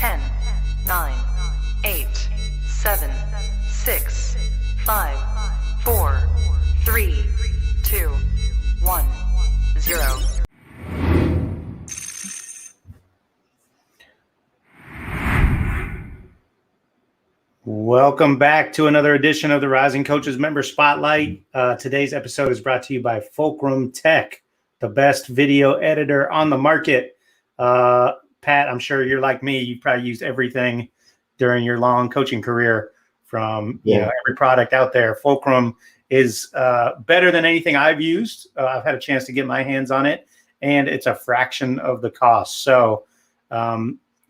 10, 9, 8, 7, 6, 5, 4, 3, 2, 1, 0. Welcome back to another edition of the Rising Coaches Member Spotlight. Today's episode is brought to you by Fulcrum Tech, the best video editor on the market. Pat, I'm sure you're like me. You probably used everything during your long coaching career from every product out there. Fulcrum is better than anything I've used. I've had a chance to get my hands on it, and it's a fraction of the cost. So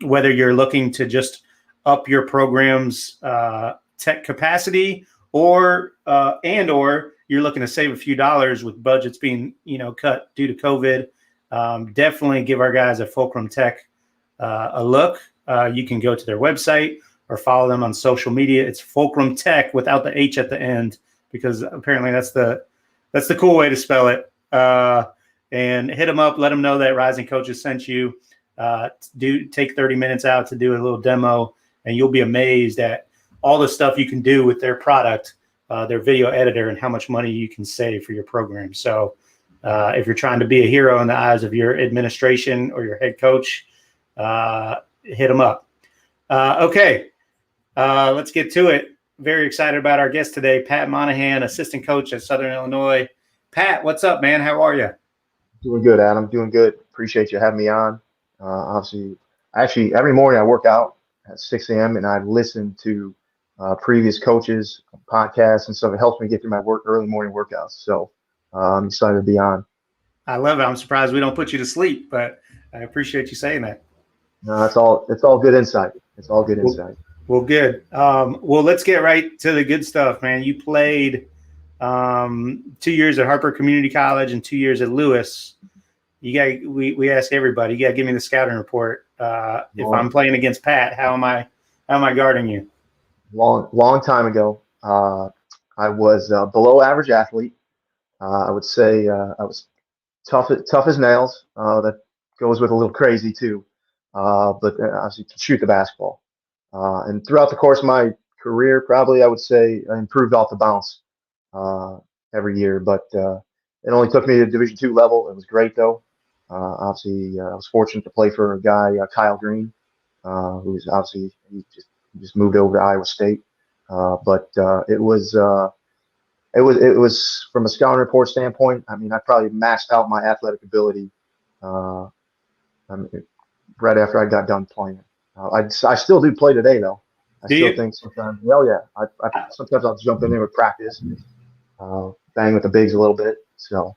whether you're looking to just up your program's tech capacity, or you're looking to save a few dollars with budgets being cut due to COVID, definitely give our guys at Fulcrum Tech a look. You can go to their website or follow them on social media. It's Fulcrum Tech without the H at the end, because apparently that's the cool way to spell it. And hit them up, let them know that Rising Coaches sent you. Take 30 minutes out to do a little demo, and you'll be amazed at all the stuff you can do with their product, their video editor, and how much money you can save for your program. So if you're trying to be a hero in the eyes of your administration or your head coach, hit them up. Okay, let's get to it. Very excited about our guest today, Pat Monaghan, assistant coach at Southern Illinois. Pat, what's up, man? How are you? Doing good, Adam. Doing good. Appreciate you having me on. Actually, every morning I work out at 6 a.m. and I listen to previous coaches, podcasts, and stuff. It helps me get through my early morning workouts. So I'm excited to be on. I love it. I'm surprised we don't put you to sleep, but I appreciate you saying that. No, it's all good insight. It's all good insight. Well, good. Well, let's get right to the good stuff, man. You played 2 years at Harper Community College and 2 years at Lewis. We ask everybody, you got to give me the scouting report. If I'm playing against Pat, how am I guarding you? Long time ago, I was a below average athlete. I would say I was tough as nails. That goes with a little crazy too. But obviously could shoot the basketball. And throughout the course of my career, probably I would say I improved off the bounce every year. But it only took me to Division II level. It was great though. Obviously, I was fortunate to play for a guy, Kyle Green, who's obviously he just moved over to Iowa State. But it was from a scouting report standpoint. I mean, I probably maxed out my athletic ability right after I got done playing. I still do play today though. I still think sometimes. Oh yeah, sometimes I'll jump in there with practice, bang with the bigs a little bit. So.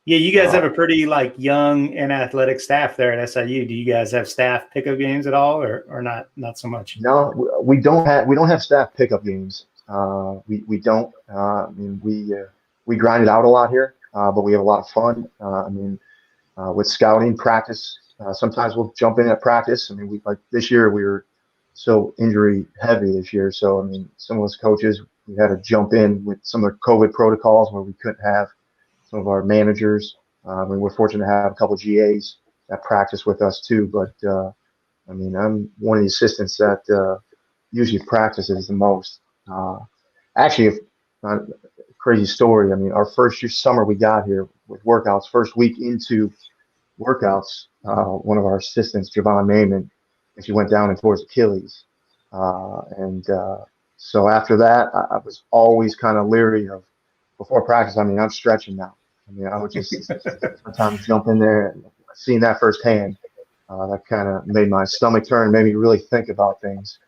Yeah, you guys have a pretty young and athletic staff there at SIU. Do you guys have staff pickup games at all, or not so much? No, we don't have staff pickup games. We don't. I mean, we grind it out a lot here, but we have a lot of fun. I mean, with scouting practice, sometimes we'll jump in at practice. I mean, this year we were so injury heavy this year, so I mean, some of us coaches we had to jump in with some of the COVID protocols where we couldn't have some of our managers. I mean, we're fortunate to have a couple of GAs that practice with us too. But I mean, I'm one of the assistants that usually practices the most. Actually, crazy story. I mean, our first summer we got here with workouts, first week into workouts, one of our assistants, Javon Naiman, she went down and tore his Achilles. So after that, I was always kind of leery of. Before practice, I mean, I'm stretching now. I mean, I would just sometimes jump in there and seeing that firsthand. That kind of made my stomach turn, made me really think about things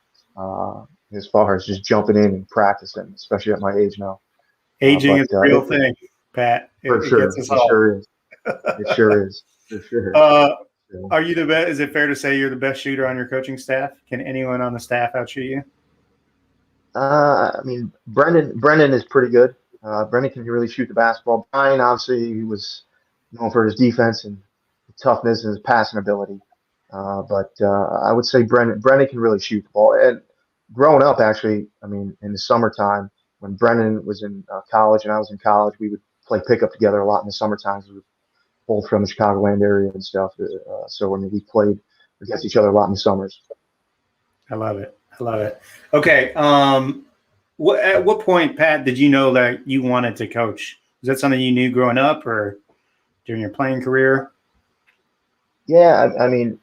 as far as just jumping in and practicing, especially at my age now. Aging is a real thing, Pat. For sure. It sure is. It sure is. For sure. Are you the best? Is it fair to say you're the best shooter on your coaching staff? Can anyone on the staff outshoot you? I mean, Brendan is pretty good. Brendan can really shoot the basketball. Brian, obviously, he was known for his defense and toughness and his passing ability. But I would say Brendan can really shoot the ball. And growing up, actually, I mean, in the summertime, when Brendan was in college and I was in college, we would play pickup together a lot in the summertime. We were both from the Chicagoland area and stuff. So, I mean, we played against each other a lot in the summers. I love it. I love it. Okay. At what point, Pat, did you know that you wanted to coach? Was that something you knew growing up or during your playing career? Yeah, I mean,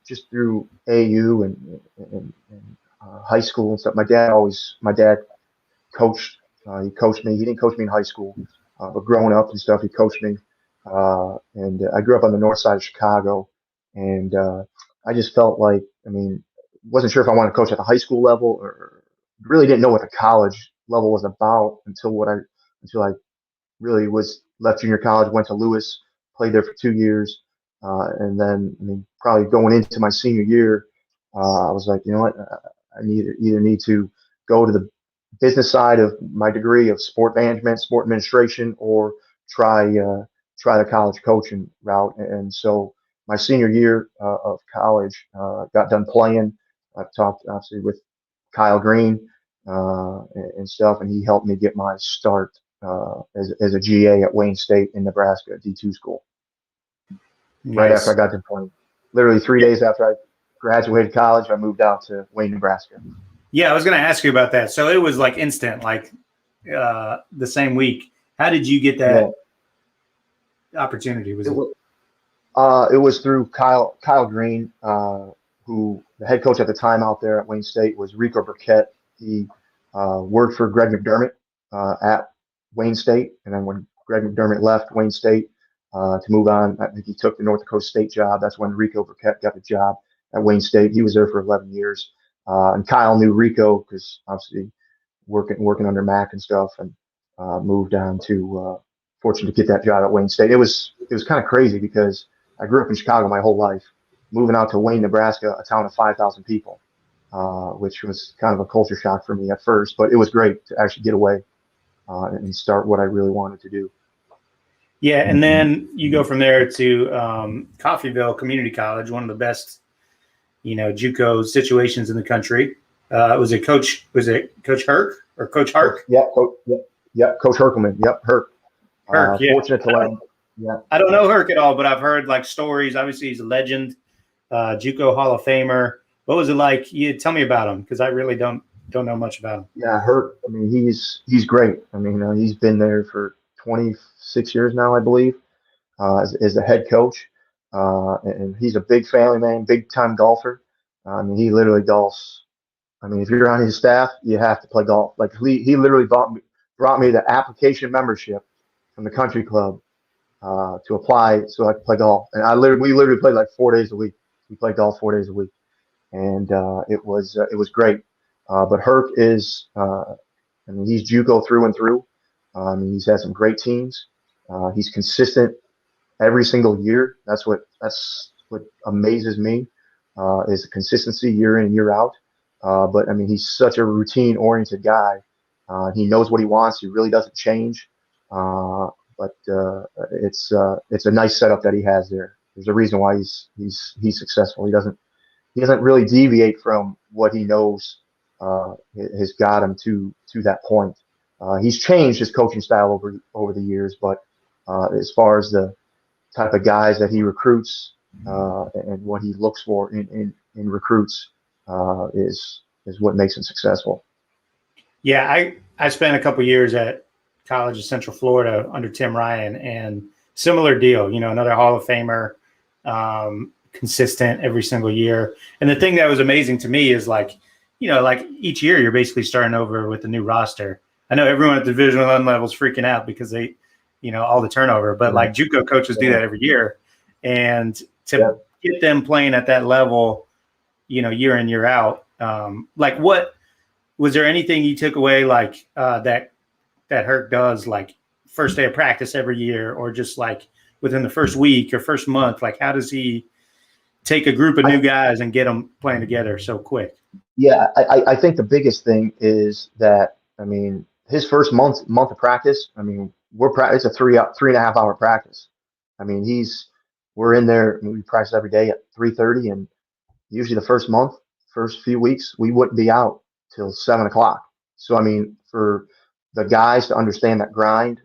just through AU and high school and stuff. My dad coached. He coached me. He didn't coach me in high school, but growing up and stuff, he coached me. And I grew up on the north side of Chicago, and I just felt like, I mean, wasn't sure if I wanted to coach at the high school level, or really didn't know what the college level was about until I really was left junior college, went to Lewis, played there for 2 years, and then, I mean, probably going into my senior year, I was like, you know what, I either need to go to the business side of my degree of sport management, sport administration, or try the college coaching route. And so my senior year of college, got done playing. I talked obviously with Kyle Green and stuff, and he helped me get my start as a GA at Wayne State in Nebraska, D2 school. Right after I Nice. got done playing, literally 3 days after I graduated college, I moved out to Wayne, Nebraska. Yeah, I was going to ask you about that. So it was like instant, like the same week. How did you get Yeah, that opportunity? Was it it? was. It was through Kyle Green, who the head coach at the time out there at Wayne State was Rico Burkett. He worked for Greg McDermott at Wayne State, and then when Greg McDermott left Wayne State to move on, I think he took the North Dakota State job. That's when Rico Burkett got the job at Wayne State. He was there for 11 years, and Kyle knew Rico because obviously working under Mac and stuff, and moved on to fortunate to get that job at Wayne State. It was kind of crazy because I grew up in Chicago my whole life, moving out to Wayne, Nebraska, a town of 5,000 people, which was kind of a culture shock for me at first, but it was great to actually get away and start what I really wanted to do. Yeah, and then you go from there to Coffeyville Community College, one of the best, JUCO situations in the country. Was it Coach Herc or Coach Hark? Yeah, Coach Herkelman. Yep, Herc. Herc, yeah. Fortunate to land. Yeah. I don't know Herc at all, but I've heard like stories. Obviously, he's a legend, JUCO Hall of Famer. What was it like? You tell me about him because I really don't know much about him. Yeah, Herc. I mean, he's great. I mean, he's been there for 26 years now, I believe, as the head coach. And he's a big family man, big time golfer. I mean, he literally golfs. I mean, if you're on his staff, you have to play golf. Like he literally brought me the application membership from the country club to apply so I could play golf. And we literally played like 4 days a week. We played golf 4 days a week, and it was great. But Herc is, I mean, he's JUCO through and through. He's had some great teams. He's consistent every single year. That's what amazes me is the consistency year in and year out. But I mean, he's such a routine-oriented guy. He knows what he wants. He really doesn't change. But it's a nice setup that he has there. There's a reason why he's successful. He doesn't really deviate from what he knows has got him to that point. He's changed his coaching style over the years, but as far as the type of guys that he recruits and what he looks for in recruits is what makes him successful. Yeah, I spent a couple years at College of Central Florida under Tim Ryan, and similar deal. Another Hall of Famer, consistent every single year. And the thing that was amazing to me is like each year you're basically starting over with a new roster. I know everyone at the Division I level is freaking out because they, all the turnover, but like JUCO coaches do that every year, and to get them playing at that level, year in, year out. Like, what was there anything you took away like that Herc does, like first day of practice every year, or just like within the first week or first month? Like, how does he take a group of new guys and get them playing together so quick? Yeah, I think the biggest thing is that, I mean, his first month of practice, I mean, it's a 3.5 hour practice. I mean, we're in there, I mean, we practice every day at 3:30, and usually the first few weeks, we wouldn't be out till 7 o'clock. So, I mean, for the guys to understand that grind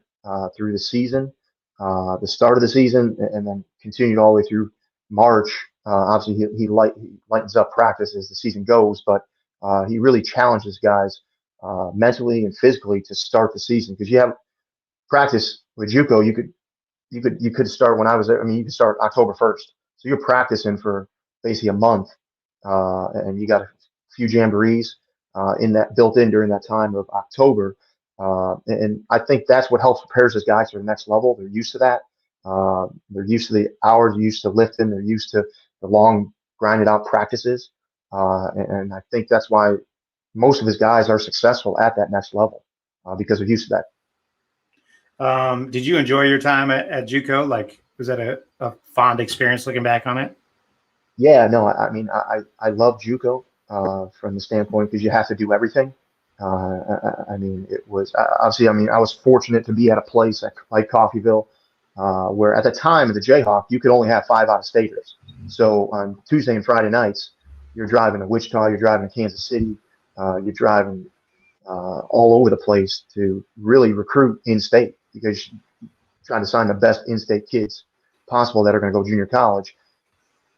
through the season, the start of the season, and then continued all the way through March, Obviously, he lightens up practice as the season goes, but he really challenges guys mentally and physically to start the season, because you have practice with JUCO. You could start when I was there. I mean, you could start October 1st, so you're practicing for basically a month, and you got a few jamborees in that built in during that time of October, and I think that's what helps prepares those guys for the next level. They're used to that. They're used to the hours, they're used to lifting, they're used to the long grinded out practices, and I think that's why most of his guys are successful at that next level because they're used to that. Did you enjoy your time at JUCO? Like, was that a fond experience looking back on it? Yeah, no, I mean, I love JUCO from the standpoint because you have to do everything. I mean, it was obviously, I mean, I was fortunate to be at a place like Coffeyville, where at the time of the Jayhawk, you could only have 5 out-of-staters. So on Tuesday and Friday nights, you're driving to Wichita, you're driving to Kansas City, you're driving all over the place to really recruit in-state, because you're trying to sign the best in-state kids possible that are going to go junior college.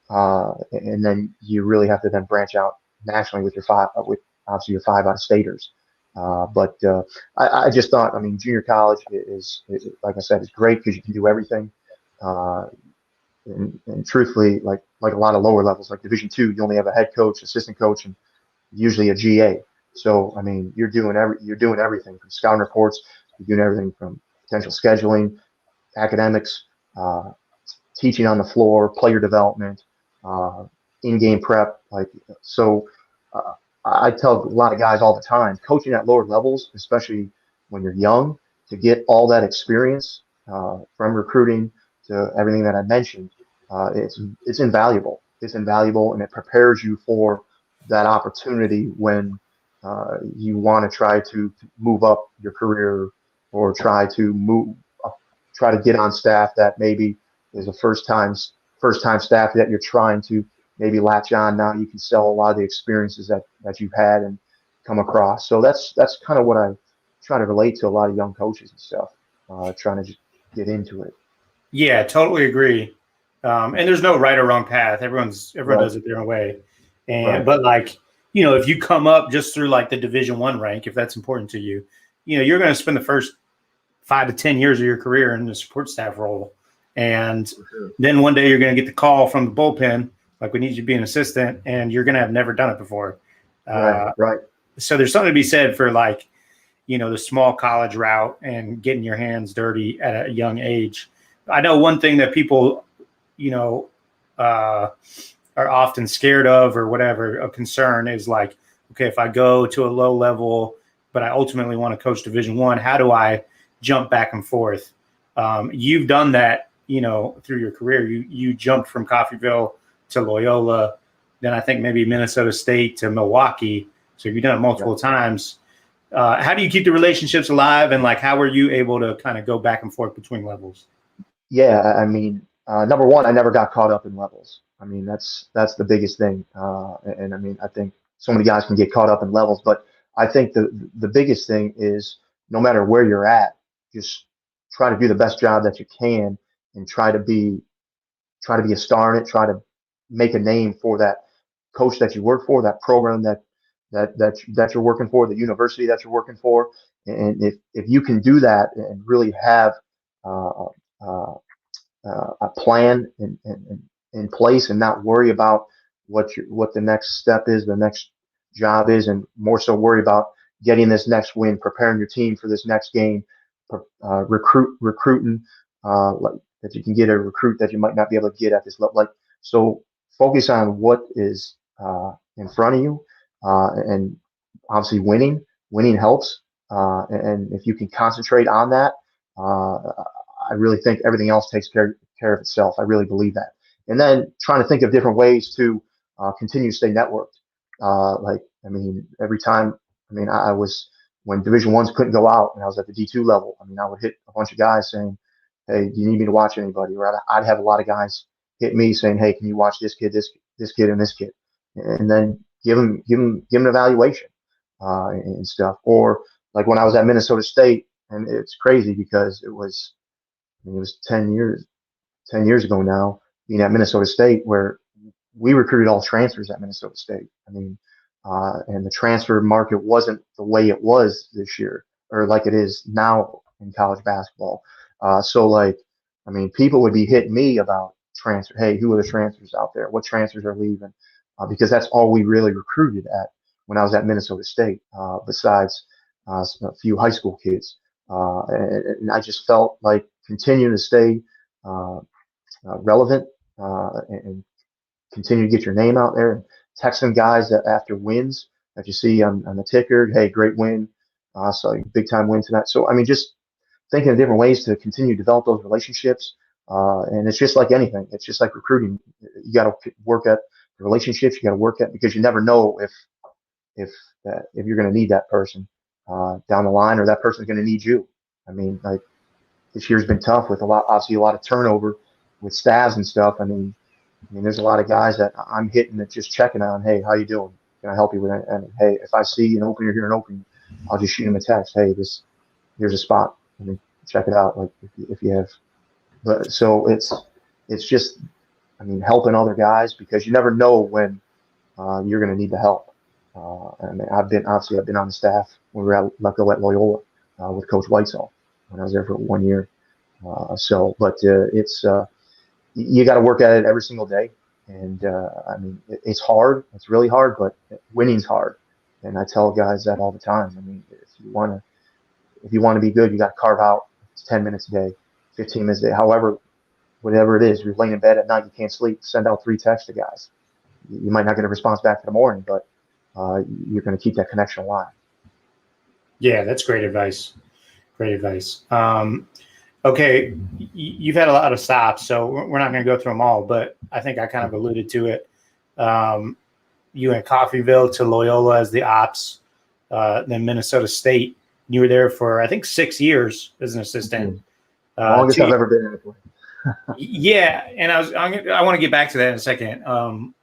And then you really have to then branch out nationally with with obviously your 5 out-of-staters. But I just thought, I mean, junior college is like I said, is great because you can do everything. And truthfully, like a lot of lower levels, like Division II, you only have a head coach, assistant coach, and usually a GA. So I mean, you're doing everything from scouting reports, you're doing everything from potential scheduling, academics, teaching on the floor, player development, in-game prep. Like, so I tell a lot of guys all the time, coaching at lower levels, especially when you're young, to get all that experience from recruiting to everything that I mentioned, it's invaluable. It's invaluable, and it prepares you for that opportunity when you want to try to move up your career, or try to get on staff that maybe is a first time staff that you're trying to maybe latch on. Now you can sell a lot of the experiences that you've had and come across. So that's kind of what I try to relate to a lot of young coaches and stuff, trying to just get into it. Yeah, totally agree. And there's no right or wrong path. Everyone Right. does it their own way. And Right. but like, you know, if you come up just through like the Division I rank, if that's important to you, you know, you're going to spend the first 5 to 10 years of your career in the support staff role. And Sure. then one day you're going to get the call from the bullpen, like, we need you to be an assistant, and you're going to have never done it before. Right. So there's something to be said for, like, you know, the small college route and getting your hands dirty at a young age. I know one thing that people, you know, are often scared of, or whatever, a concern is like, okay, if I go to a low level, but I ultimately want to coach Division I, how do I jump back and forth? You've done that, you know, through your career. You jumped from Coffeyville to Loyola, then I think maybe Minnesota State to Milwaukee. So you've done it multiple times. How do you keep the relationships alive, and like, how were you able to kind of go back and forth between levels? Yeah, I mean, number one, I never got caught up in levels. I mean, that's the biggest thing. And I mean, I think so many guys can get caught up in levels, but I think the biggest thing is, no matter where you're at, just try to do the best job that you can, and try to be a star in it. Try to make a name for that coach that you work for, that program that you're working for, the university that you're working for. And if you can do that and really have uh, uh, a plan in place, and not worry about what the next step is, the next job is, and more so worry about getting this next win, preparing your team for this next game, recruiting, like, that you can get a recruit that you might not be able to get at this level. Like, so focus on what is in front of you, and obviously winning helps, and if you can concentrate on that, I really think everything else takes care of itself. I really believe that. And then trying to think of different ways to continue to stay networked. Like, I mean, every time, I mean, I was, when Division I's couldn't go out and I was at the D2 level, I mean, I would hit a bunch of guys saying, hey, do you need me to watch anybody? Or I'd have a lot of guys hit me saying, hey, can you watch this kid, this kid, and this kid? And then give them an evaluation and stuff. Or like when I was at Minnesota State, and it's crazy because it was 10 years ago now, being at Minnesota State, where we recruited all transfers at Minnesota State. I mean, and the transfer market wasn't the way it was this year or like it is now in college basketball. So like, I mean, people would be hitting me about transfer. Hey, who are the transfers out there? What transfers are leaving? Because that's all we really recruited at when I was at Minnesota State, besides a few high school kids. And I just felt like continuing to stay relevant and continue to get your name out there and texting guys that after wins that you see on the ticker. Hey, great win. So big time win tonight. So, I mean, just thinking of different ways to continue to develop those relationships. And it's just like anything. It's just like recruiting. You got to work at the relationships. You got to work at, because you never know if you're going to need that person down the line, or that person's going to need you. I mean, like this year's been tough with obviously a lot of turnover with staffs and stuff. I mean, there's a lot of guys that I'm hitting that just checking on. Hey, how you doing? Can I help you with it? And hey, if I see an opening or hear an opening, I'll just shoot him a text. Hey, here's a spot. I mean, check it out. Like if you have, but so it's just, I mean, helping other guys, because you never know when you're going to need the help. I mean, I've been on the staff when we were let go at Loyola with Coach Whitesell when I was there for 1 year. But it's you got to work at it every single day, and I mean, it's hard. It's really hard, but winning's hard. And I tell guys that all the time. I mean, if you want to be good, you got to carve out 10 minutes a day, 15 minutes a day, however, whatever it is. You're laying in bed at night, you can't sleep. Send out 3 texts to guys. You might not get a response back in the morning, but you're going to keep that connection alive. Yeah, that's great advice. Great advice. Okay, you've had a lot of stops, so we're not going to go through them all, but I think I kind of alluded to it. You went Coffeyville to Loyola as the ops, then Minnesota State. You were there for, I think, 6 years as an assistant. Longest I've ever been in a play. Yeah, and I want to get back to that in a second.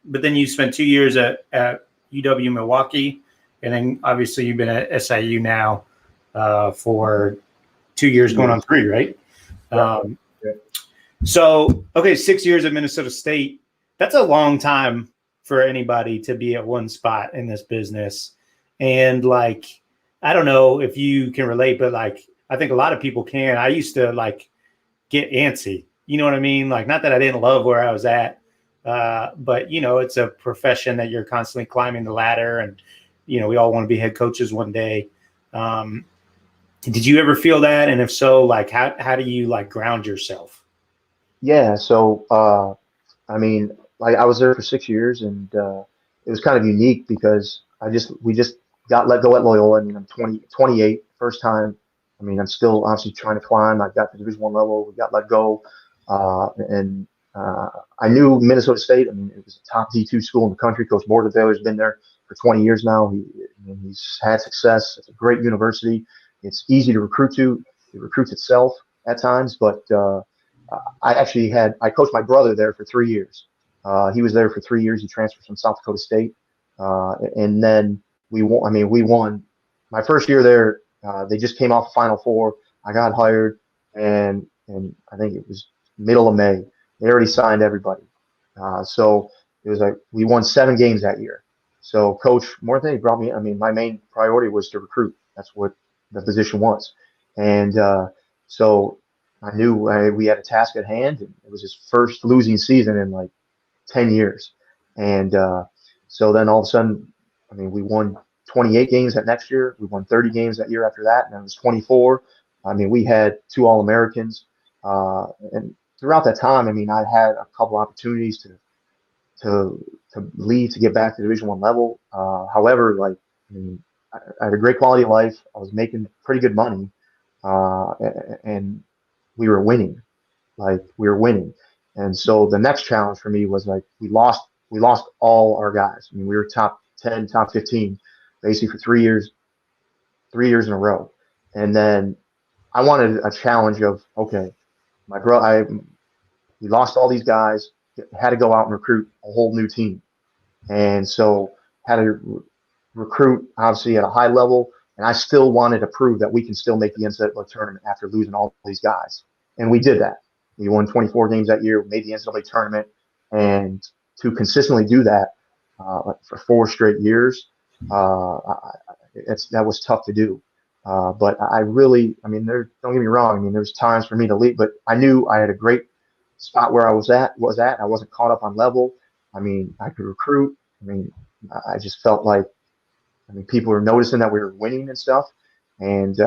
But then you spent 2 years at UW Milwaukee, and then obviously you've been at SIU now for 2 years, going on 3, right? Yeah. So, okay, 6 years at Minnesota State. That's a long time for anybody to be at one spot in this business. And like, I don't know if you can relate, but like, I think a lot of people can. I used to like get antsy. You know what I mean? Like, not that I didn't love where I was at, but you know, it's a profession that you're constantly climbing the ladder, and you know, we all want to be head coaches one day. Did you ever feel that? And if so, like, how do you like ground yourself? Yeah. So, I mean, like I was there for 6 years, and it was kind of unique because we just got let go at Loyola. I mean, I'm 28, first time. I mean, I'm still obviously trying to climb. I got to Division I level. We got let go, and I knew Minnesota State. I mean, it was a top D2 school in the country. Coach Mortadale's been there for 20 years now. He's had success. It's a great university. It's easy to recruit to. It recruits itself at times, but I coached my brother there for 3 years. He was there for 3 years. He transferred from South Dakota State, and then we won. I mean, we won my first year there. They just came off Final Four. I got hired, and I think it was middle of May. They already signed everybody. So it was like we won 7 games that year. So Coach Morthay brought me. I mean, my main priority was to recruit. That's what the position was, and so I knew we had a task at hand. And it was his first losing season in like 10 years, and so then all of a sudden, I mean, we won 28 games that next year. We won 30 games that year after that, and then it was 24. I mean, we had 2 All-Americans, and throughout that time, I mean, I had a couple opportunities to leave to get back to Division I level. However, like, I mean, I had a great quality of life. I was making pretty good money, and we were winning. Like, we were winning, and so the next challenge for me was like we lost all our guys. I mean, we were top 10, top 15, basically for 3 years, 3 years in a row. And then I wanted a challenge of, okay, we lost all these guys, had to go out and recruit a whole new team. And so had to recruit obviously at a high level. And I still wanted to prove that we can still make the NCAA tournament after losing all these guys. And we did that. We won 24 games that year, we made the NCAA tournament. And to consistently do that like for 4 straight years, that was tough to do. But I really, I mean, don't get me wrong. I mean, there's times for me to leave, but I knew I had a great spot where I was at. I wasn't caught up on level. I mean, I could recruit. I mean, I just felt like, I mean, people were noticing that we were winning and stuff, and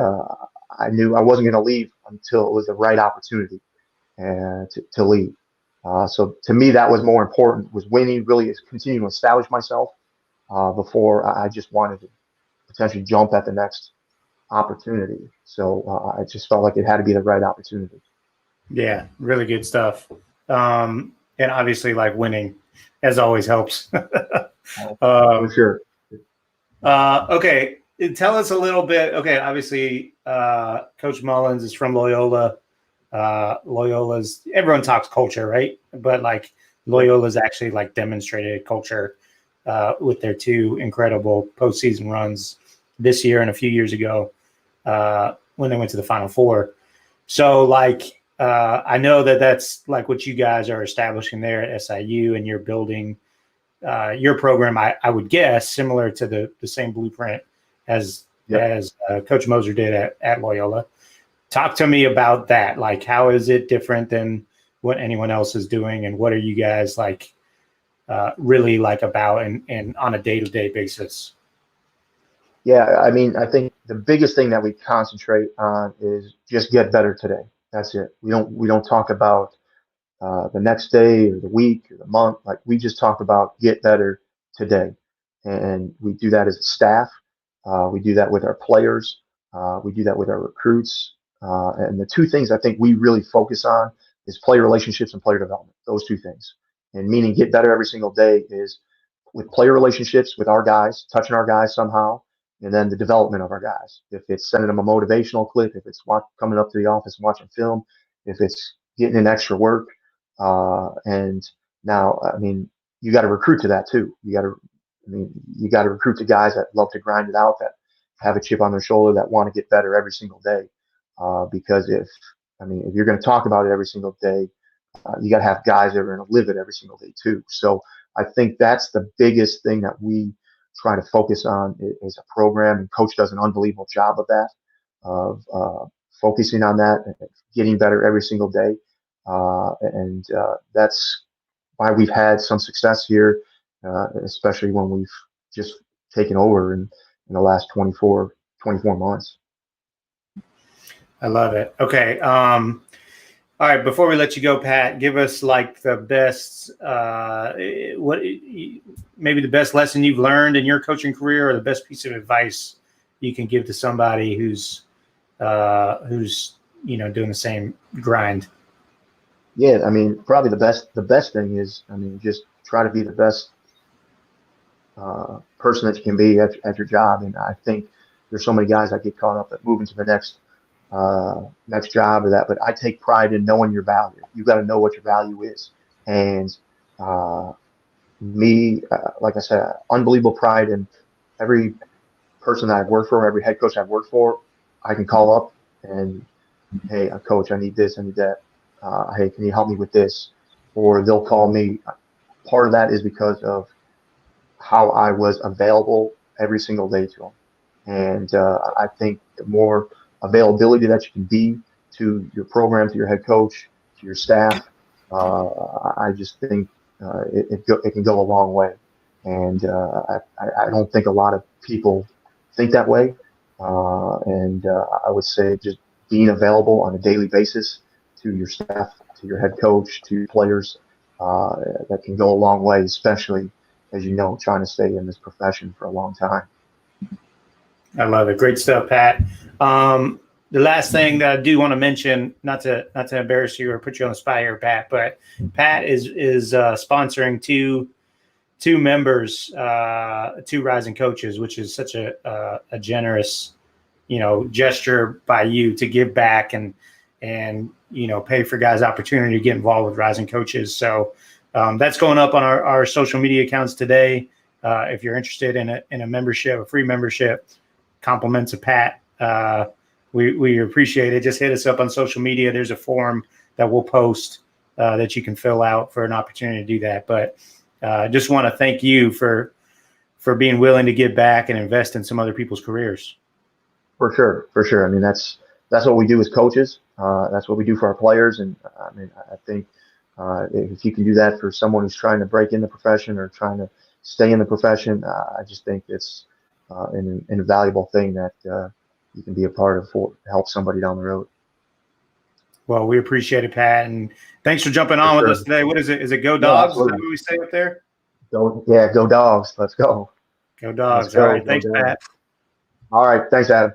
I knew I wasn't going to leave until it was the right opportunity to leave. So to me, that was more important, was winning, really continuing to establish myself before I just wanted to potentially jump at the next opportunity. So I just felt like it had to be the right opportunity. Yeah, really good stuff. And obviously, like winning, as always, helps. For sure. Okay, tell us a little bit. Okay, obviously, Coach Mullins is from Loyola. Loyola's, everyone talks culture, right? But like Loyola's actually like demonstrated culture with their 2 incredible postseason runs this year and a few years ago when they went to the Final Four. So like I know that that's like what you guys are establishing there at SIU, and you're building your program, I would guess, similar to the same blueprint as Coach Moser did at Loyola. Talk to me about that. Like, how is it different than what anyone else is doing, and what are you guys like really like about and on a day-to-day basis? Yeah, I mean, I think the biggest thing that we concentrate on is just get better today. That's it. We don't talk about the next day or the week or the month. Like, we just talk about get better today, and we do that as a staff. We do that with our players. We do that with our recruits. And the 2 things I think we really focus on is player relationships and player development. Those 2 things, and meaning get better every single day is with player relationships with our guys, touching our guys somehow, and then the development of our guys. If it's sending them a motivational clip, if it's coming up to the office and watching film, if it's getting in extra work. And now, I mean, you got to recruit to that too. You got to recruit the guys that love to grind it out, that have a chip on their shoulder, that want to get better every single day. Because if you're going to talk about it every single day, you got to have guys that are going to live it every single day too. So I think that's the biggest thing that we try to focus on is a program, and Coach does an unbelievable job of that, of focusing on that and getting better every single day. And that's why we've had some success here, especially when we've just taken over in the last 24 months. I love it. Okay. All right. Before we let you go, Pat, give us like the best, maybe the best lesson you've learned in your coaching career, or the best piece of advice you can give to somebody who's doing the same grind. Yeah, I mean, probably the best thing is, I mean, just try to be the best person that you can be at your job. And I think there's so many guys that get caught up at moving to the next job or that, but I take pride in knowing your value. You got to know what your value is. And like I said, unbelievable pride in every person that I've worked for, every head coach I've worked for. I can call up and, hey, coach, I need this, I need that. Hey, can you help me with this? Or they'll call me. Part of that is because of how I was available every single day to them. And I think the more availability that you can be to your program, to your head coach, to your staff, I just think it can go a long way. And I don't think a lot of people think that way. And I would say just being available on a daily basis to your staff, to your head coach, to your players, that can go a long way, especially, as you know, trying to stay in this profession for a long time. I love it. Great stuff, Pat. The last thing that I do want to mention, not to embarrass you or put you on the spot here, Pat, but Pat is sponsoring two members, 2 rising coaches, which is such a generous, gesture by you to give back and pay for guys' opportunity to get involved with rising coaches. So that's going up on our social media accounts today. If you're interested in a membership, a free membership, compliments of Pat, we appreciate it. Just hit us up on social media. There's a form that we'll post that you can fill out for an opportunity to do that. But Just want to thank you for being willing to give back and invest in some other people's careers. For sure. I mean, that's what we do as coaches. That's what we do for our players. And I mean, I think if you can do that for someone who's trying to break in the profession or trying to stay in the profession, I just think it's an invaluable thing that you can be a part of to help somebody down the road. Well, we appreciate it, Pat, and thanks for jumping on with us today. What is it? Is it Go Dogs? Is that what we say up there? Go Dogs. Let's go. Go Dogs. Let's go. All right. Thanks, Dogs. Pat. All right. Thanks, Adam.